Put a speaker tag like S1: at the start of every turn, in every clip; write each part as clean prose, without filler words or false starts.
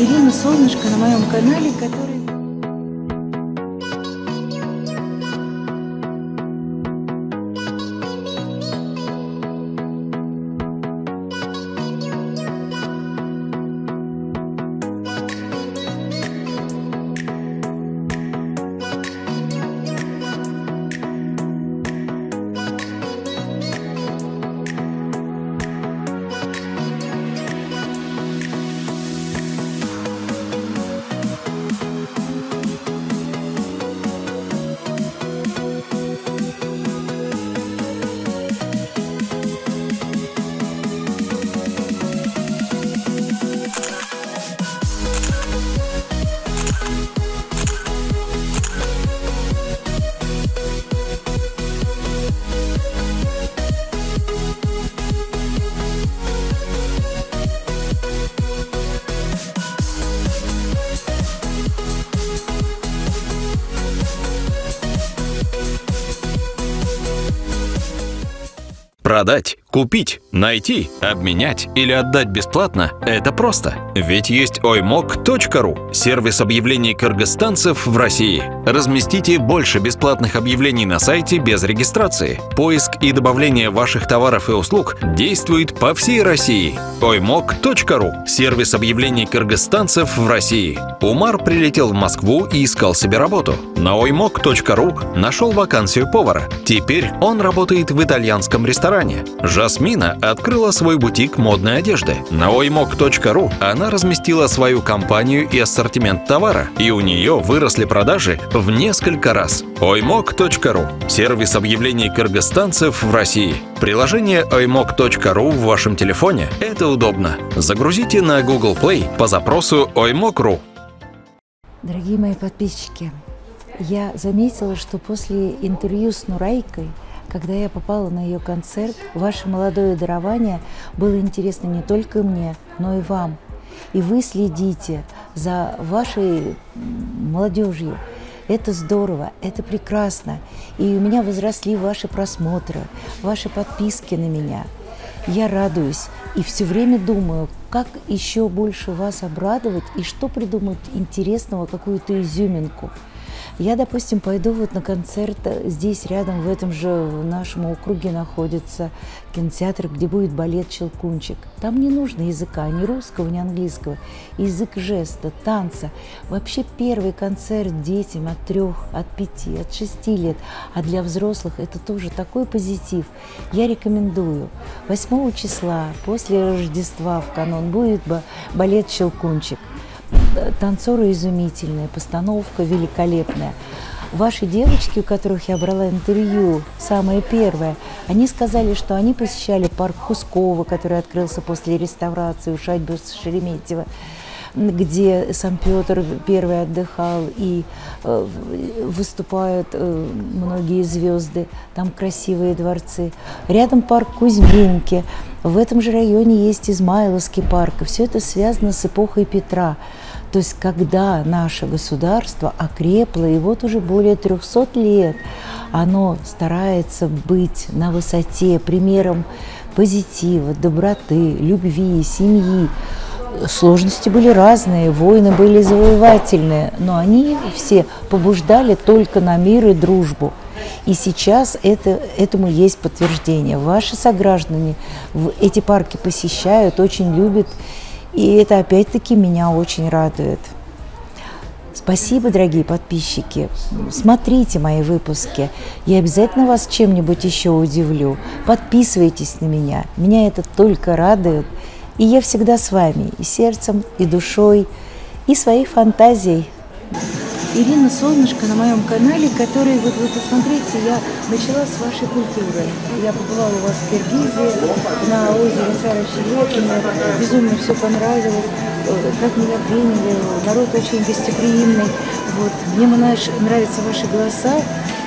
S1: Ирина Солнышко на моем канале, который...
S2: Продать, купить, найти, обменять или отдать бесплатно – это просто. Ведь есть oymok.ru – сервис объявлений кыргызстанцев в России. Разместите больше бесплатных объявлений на сайте без регистрации. Поиск и добавление ваших товаров и услуг действует по всей России. oymok.ru – сервис объявлений кыргызстанцев в России. Умар прилетел в Москву и искал себе работу. На oymok.ru нашел вакансию повара. Теперь он работает в итальянском ресторане. Жасмина открыла свой бутик модной одежды. На oymok.ru она разместила свою компанию и ассортимент товара, и у нее выросли продажи в несколько раз. oymok.ru – сервис объявлений кыргызстанцев в России. Приложение oymok.ru в вашем телефоне – это удобно. Загрузите на Google Play по запросу oymok.ru.
S1: Дорогие мои подписчики, я заметила, что после интервью с Нурайкой, когда я попала на ее концерт, ваше молодое дарование было интересно не только мне, но и вам. И вы следите за вашей молодежью. Это здорово, это прекрасно. И у меня возросли ваши просмотры, ваши подписки на меня. Я радуюсь и все время думаю, как еще больше вас обрадовать и что придумать интересного, какую-то изюминку. Я, допустим, пойду вот на концерт здесь рядом, в этом же нашем округе находится кинотеатр, где будет балет «Щелкунчик». Там не нужно языка, ни русского, ни английского. Язык жеста, танца. Вообще первый концерт детям от 3, от 5, от 6 лет. А для взрослых это тоже такой позитив. Я рекомендую. 8 числа, после Рождества в канун, будет балет «Щелкунчик». Танцоры изумительные, постановка великолепная. Ваши девочки, у которых я брала интервью, самое первое, они сказали, что они посещали парк Кускова, который открылся после реставрации, усадьбы Шереметьево, где сам Петр I отдыхал, и выступают многие звезды, там красивые дворцы. Рядом парк Кузьминки, в этом же районе есть Измайловский парк, и все это связано с эпохой Петра. То есть, когда наше государство окрепло, и вот уже более 300 лет, оно старается быть на высоте, примером позитива, доброты, любви, семьи. Сложности были разные, войны были завоевательные, но они все побуждали только на мир и дружбу. И сейчас этому есть подтверждение. Ваши сограждане эти парки посещают, очень любят. И это опять-таки меня очень радует. Спасибо, дорогие подписчики. Смотрите мои выпуски. Я обязательно вас чем-нибудь еще удивлю. Подписывайтесь на меня. Меня это только радует. И я всегда с вами. И сердцем, и душой, и своей фантазией. Ирина Солнышко на моем канале, который, вот вы посмотрите, я начала с вашей культуры. Я побывала у вас в Киргизии, на озере Сара-Щерекино, безумно все понравилось, как меня приняли, народ очень гостеприимный. Вот. Мне нравятся ваши голоса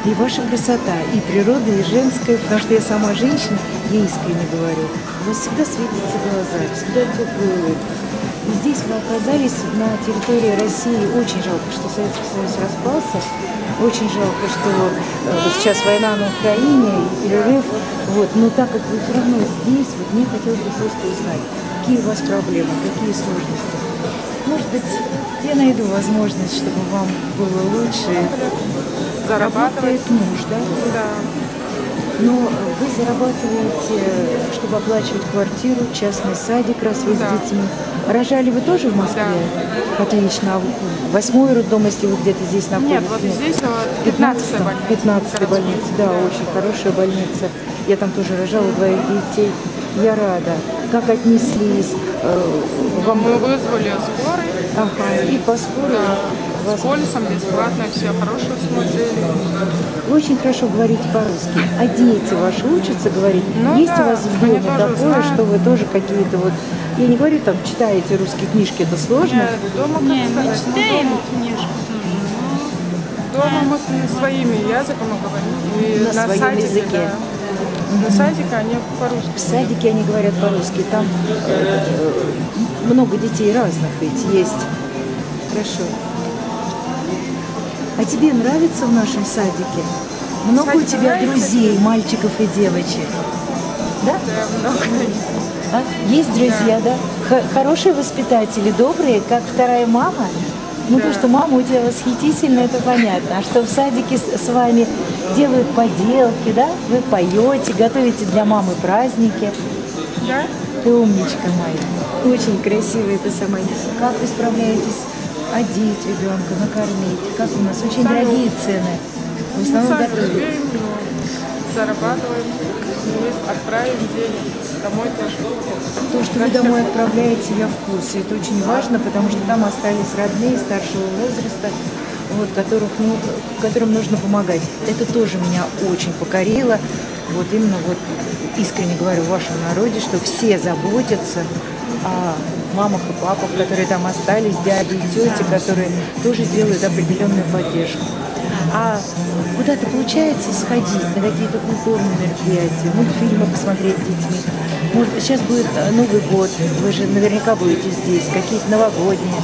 S1: и ваша красота, и природа, и женская, потому что я сама женщина, я искренне говорю. У вас всегда светятся глаза, всегда теплые улыбки. И здесь мы оказались на территории России. Очень жалко, что Советский Союз распался. Очень жалко, что вот сейчас война на Украине и перерыв. Вот. Но так как вы все равно здесь, вот мне хотелось бы просто узнать, какие у вас проблемы, какие сложности. Можете быть, я найду возможность, чтобы вам было лучше.
S3: Зарабатывать.
S1: Работает муж, да?
S3: Да.
S1: Но вы зарабатываете, чтобы оплачивать квартиру, частный садик, раз вы с детьми. Рожали вы тоже в Москве? Да. Отлично. А 8-й роддом, если вы где-то здесь находитесь?
S3: Нет, вот здесь вот 15-я больница.
S1: 15-я больница, да, очень хорошая больница. Я там тоже рожала 2 детей. Я рада. Как отнеслись?
S3: Мы вызвали скорой.
S1: Ага, и по скорой?
S3: Да. С полисом бесплатно, все хорошо смотрели.
S1: Вы очень хорошо говорите по-русски. А дети ваши учатся говорить?
S3: Ну,
S1: есть
S3: да,
S1: у вас в доме такое,
S3: знают.
S1: что вы тоже какие-то вот... Я не говорю, там, читаете русские книжки, это сложно?
S3: Нет, дома, как
S4: Не, мы
S3: сказать,
S4: читаем книжку тоже.
S3: дома мы своими языками говорим. И
S1: На своем
S3: садике,
S1: языке.
S3: Да. На садике они по-русски.
S1: В садике они говорят по-русски. Там много детей разных ведь есть. Хорошо. А тебе нравится в нашем садике? Много
S3: Садик
S1: у тебя
S3: нравится?
S1: друзей, мальчиков и девочек? Да?
S3: Да, много.
S1: А? Есть друзья, да? Хорошие воспитатели, добрые, как вторая мама? Ну,
S3: Да.
S1: то, что мама у тебя восхитительная, это понятно. А что в садике с вами делают поделки, да? Вы поете, готовите для мамы праздники.
S3: Да?
S1: Ты умничка моя. Очень красивая ты сама. Как вы справляетесь одеть ребенка, накормить? Как у нас? Очень
S3: Сами.
S1: дорогие цены. В основном
S3: Сами
S1: готовят.
S3: успеем, но зарабатываем, и отправим денег. Домой тоже.
S1: То, что вы домой отправляете, я в курсе. Это очень важно, потому что там остались родные старшего возраста, вот, которым нужно помогать. Это тоже меня очень покорило. Вот именно вот искренне говорю в вашем народе, что все заботятся о мамах и папах, которые там остались, дяди и тети, которые тоже делают определенную поддержку. А куда-то получается сходить на какие-то культурные мероприятия, мультфильмы посмотреть с детьми? Может, сейчас будет Новый год, вы же наверняка будете здесь, какие-то новогодние,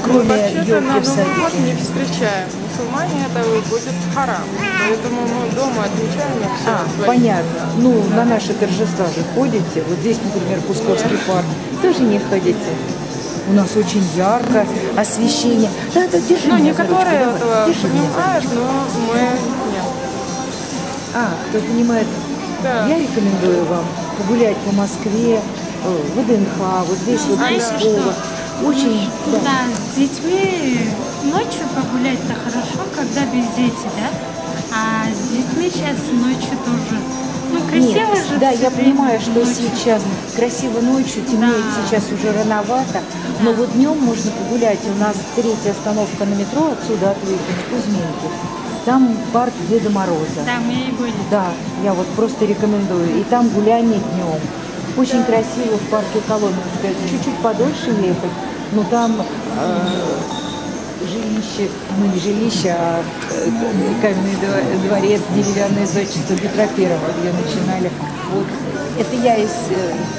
S1: кроме
S3: Вообще-то на
S1: елки в
S3: Новый год
S1: садике.
S3: не встречаем. Мусульмане это будет харам. Поэтому мы дома отмечаем на все.
S1: Понятно. Ну, на наши торжества же ходите. Вот здесь, например, Кусковский парк. Тоже не ходите. У нас очень ярко освещение. Да, держи
S3: Ну,
S1: меня за ручку,
S3: некоторые
S1: давай.
S3: этого
S1: Держи меня за
S3: понимают,
S1: ручку.
S3: но мы нет.
S1: Кто понимает,
S3: Да.
S1: я рекомендую вам погулять по Москве, в ВДНХ, вот здесь вот
S4: Знаешь,
S1: Кусково. Очень, да.
S4: Да, с детьми ночью погулять-то хорошо, когда без детей, да? А с детьми сейчас ночью тоже. Ну, красиво
S1: Нет,
S4: же.
S1: да,
S4: всё
S1: я
S4: время
S1: понимаю, что
S4: ночью.
S1: сейчас красиво ночью, темнеет
S4: Да.
S1: сейчас уже рановато, но вот днем можно погулять. У нас 3-я остановка на метро, отсюда от выезда, Кузьминки. Там парк Деда Мороза.
S4: Да, мы и были.
S1: Да, я вот просто рекомендую. И там гуляние днем. Очень красиво в парке Коломенское. Чуть-чуть подольше ехать, но там жилище, ну не жилище, а каменный дворец, деревянное зодчество Петра Первого, где начинали. Вот. Это я из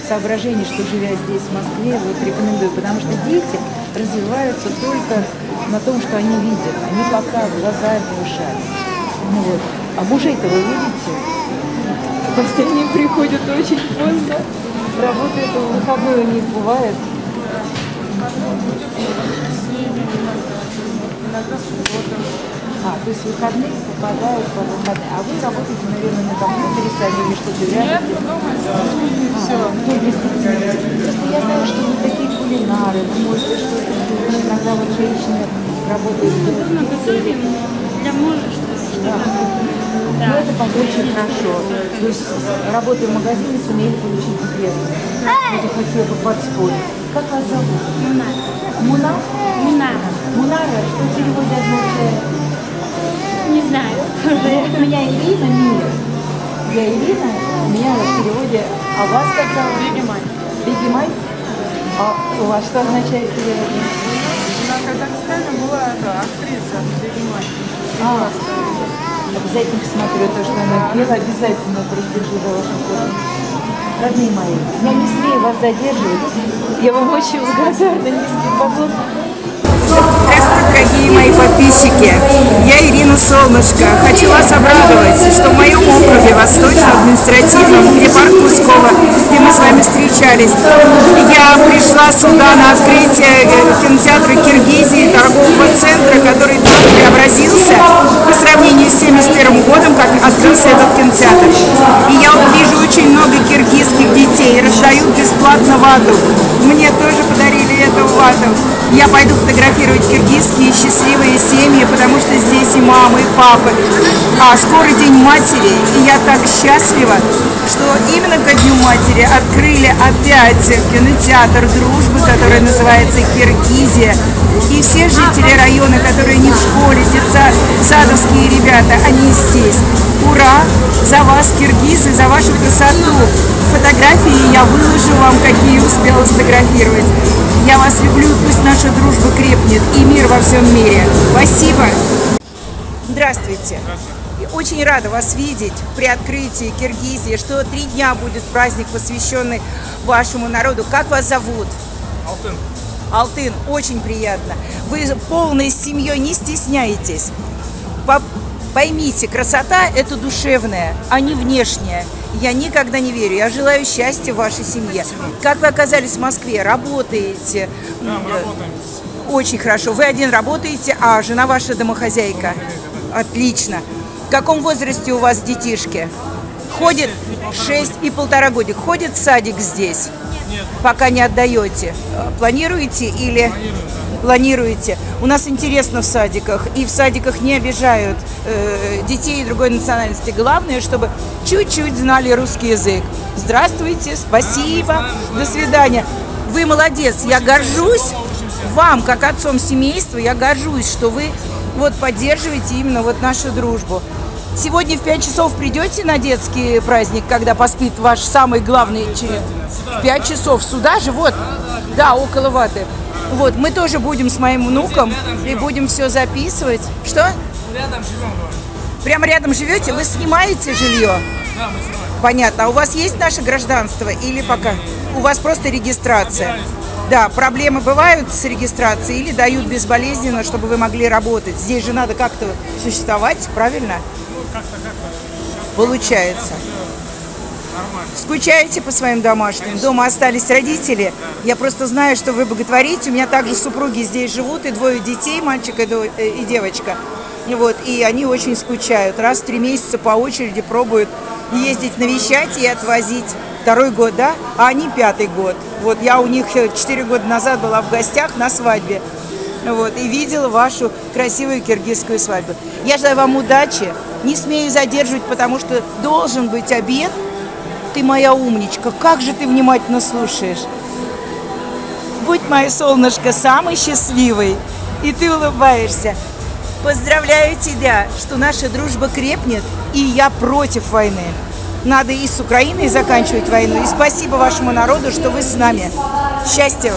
S1: соображений, что живя здесь, в Москве, вот рекомендую, потому что дети развиваются только на том, что они видят, они пока глазами и ушами. Ну вот. А мужей-то вы видите? Последние приходят очень поздно. Работают в выходной у них бывает.
S3: Иногда суббота.
S1: То есть выходные попадают по выходные. А вы работаете, наверное, на компьютере сами или что-то
S3: Нет,
S1: вяжете?
S3: дома все.
S1: Только с детьми. Просто я знаю, что вы такие кулинары, вы можете что-то делать. Иногда вот женщины работают в
S4: Мы готовим для мужа что-то.
S1: Ну, это очень хорошо. То есть, работая в магазине, сумели получить хлеб. Это хотела бы подспорить. Как вас зовут?
S4: Мунара.
S1: Муна?
S4: Мунара.
S1: Мунара, что в переводе означает?
S4: Не знаю.
S1: У меня Ирина, Мир. Я Ирина, у меня в переводе. А вас как зовут?
S3: Бегемай.
S1: Бегемай? А у вас что означает в переводе?
S3: На Казахстане была актриса Бегемай.
S1: Обязательно посмотрю то, что она пела, обязательно прослежу за вашим ходом. Родные мои, я не смею вас задерживать. Я вам очень благодарна, низкий поклон.
S5: Здравствуйте, дорогие мои подписчики. Я Ирина Солнышко. Хочу вас обрадовать, что в моем округе Восточно-административном, где парк Кусково, где мы с вами встречались, я пришла сюда на открытие кинотеатра Я пойду фотографировать киргизские счастливые семьи, потому что здесь и мамы, и папы. А скоро День матери, и я так счастлива, что именно ко Дню матери открыли опять кинотеатр «Дружбы», который называется «Киргизия». И все жители района, которые не в школе, детсадовские ребята, они здесь. Ура! За вас, киргизы, за вашу красоту! Фотографии я выложу вам, какие успела сфотографировать. Я вас люблю, пусть наша дружба крепнет и мир во всем мире. Спасибо! Здравствуйте! Очень рада вас видеть при открытии Киргизии, что 3 дня будет праздник, посвященный вашему народу. Как вас зовут?
S6: Алтын.
S5: Алтын, очень приятно. Вы полной семьей, не стесняетесь. Поймите, красота – это душевная, а не внешняя. Я никогда не верю. Я желаю счастья вашей семье. Как вы оказались в Москве? Работаете?
S6: Да, мы работаем.
S5: Очень хорошо. Вы один работаете, а жена ваша домохозяйка? Отлично. В каком возрасте у вас детишки? Ходит 6 и 1,5 годика. Ходит в садик здесь?
S6: Нет.
S5: Пока не отдаете. Планируете или... Планируете. У нас интересно в садиках, и в садиках не обижают детей другой национальности. Главное, чтобы чуть-чуть знали русский язык. Здравствуйте, спасибо, до свидания. Вы молодец, я горжусь вам, как отцом семейства, я горжусь, что вы вот поддерживаете именно вот нашу дружбу. Сегодня в 5 часов придете на детский праздник, когда поспит ваш самый главный член? В 5 часов сюда же, вот, да, около Ваты. Вот, мы тоже будем с моим внуком и будем все записывать. Что?
S6: Рядом живем.
S5: Прямо рядом живете? Вы снимаете жилье?
S6: Да, мы снимаем.
S5: Понятно. А у вас есть наше гражданство или пока? У вас просто регистрация? Да, проблемы бывают с регистрацией или дают безболезненно, чтобы вы могли работать? Здесь же надо как-то существовать, правильно?
S6: Ну, как-то.
S5: Получается.
S6: Нормально.
S5: Скучаете по своим домашним? Дома остались родители? Я просто знаю, что вы боготворите. У меня также супруги здесь живут, и 2 детей, мальчик и девочка. Вот, и они очень скучают. Раз в 3 месяца по очереди пробуют ездить навещать и отвозить. 2-й год, да? А они 5-й год. Вот я у них 4 года назад была в гостях на свадьбе. Вот, и видела вашу красивую киргизскую свадьбу. Я желаю вам удачи. Не смею задерживать, потому что должен быть обед. Ты моя умничка, как же ты внимательно слушаешь. Будь, мое солнышко, самой счастливой, и ты улыбаешься. Поздравляю тебя, что наша дружба крепнет, и я против войны. Надо и с Украиной заканчивать войну, и спасибо вашему народу, что вы с нами. Счастья!